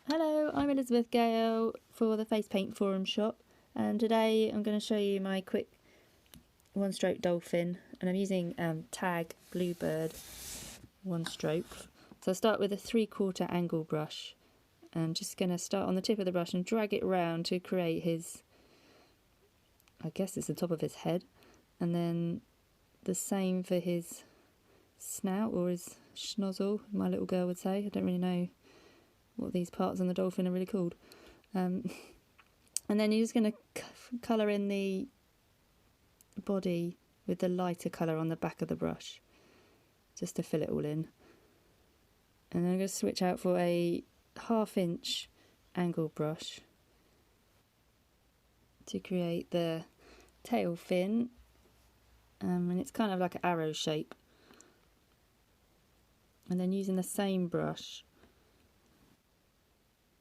Hello, I'm Elizabeth Gale for the Face Paint Forum shop, and today I'm going to show you my quick one stroke dolphin, and I'm using Tag Bluebird one stroke. So I'll start with a 3/4 angle brush and just going to start on the tip of the brush and drag it around to create his, I guess it's the top of his head, and then the same for his snout or his schnozzle, my little girl would say. I don't really know what these parts on the dolphin are really called. And then you're just going to colour in the body with the lighter colour on the back of the brush, just to fill it all in. And then I'm going to switch out for a 1/2 inch angle brush to create the tail fin, and it's kind of like an arrow shape. And then using the same brush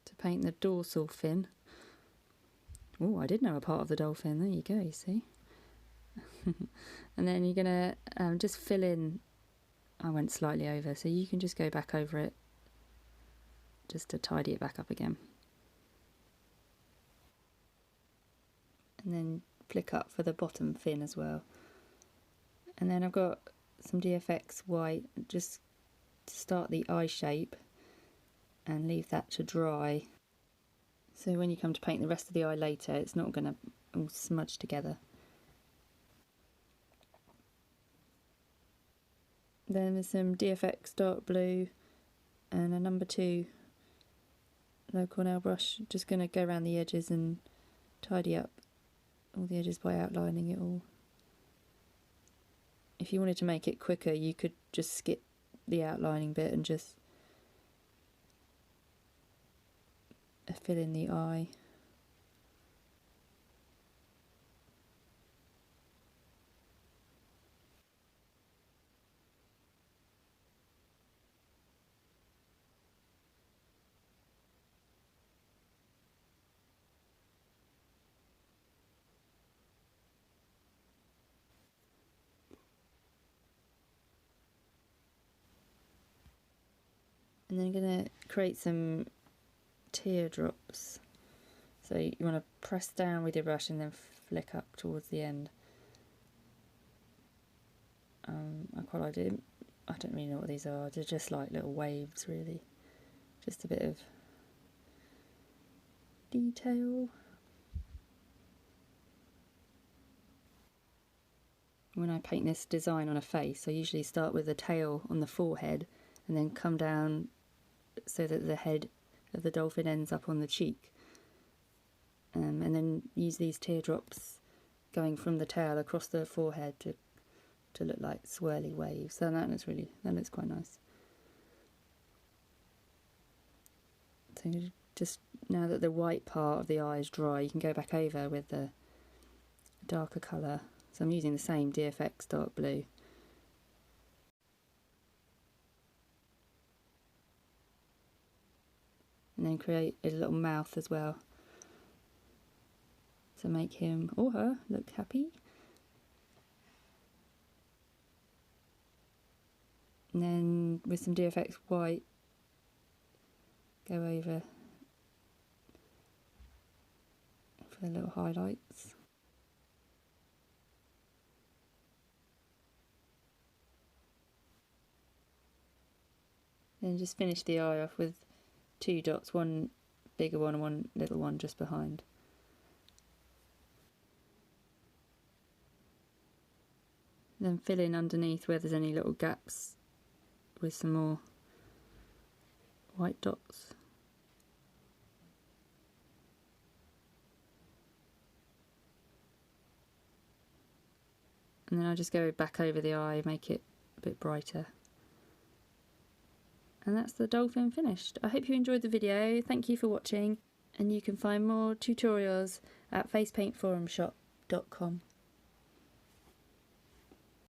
to paint the dorsal fin. Oh, I did know a part of the dolphin. There you go, you see. And then you're going to just fill in. I went slightly over, so you can just go back over it just to tidy it back up again. And then flick up for the bottom fin as well. And then I've got some DFX white just to start the eye shape and leave that to dry. So when you come to paint the rest of the eye later, it's not going to all smudge together. Then there's some DFX dark blue and a number 2 low Cornell brush. Just going to go around the edges and tidy up all the edges by outlining it all. If you wanted to make it quicker, you could just skip the outlining bit and just fill in the eye. And then I'm going to create some teardrops. So you want to press down with your brush and then flick up towards the end. I quite like it. I don't really know what these are. They're just like little waves, really. Just a bit of detail. When I paint this design on a face, I usually start with the tail on the forehead and then come down so that the head of the dolphin ends up on the cheek. And then use these teardrops going from the tail across the forehead to look like swirly waves. So that looks quite nice. So just now that the white part of the eye is dry, you can go back over with the darker colour. So I'm using the same DFX dark blue. And then create a little mouth as well, to make him or her look happy. And then with some DFX white, go over for the little highlights. Then just finish the eye off with 2 dots, one bigger one and one little one just behind. Then fill in underneath where there's any little gaps with some more white dots. And then I just go back over the eye, make it a bit brighter. And that's the dolphin finished. I hope you enjoyed the video. Thank you for watching, and you can find more tutorials at facepaintforumshop.com.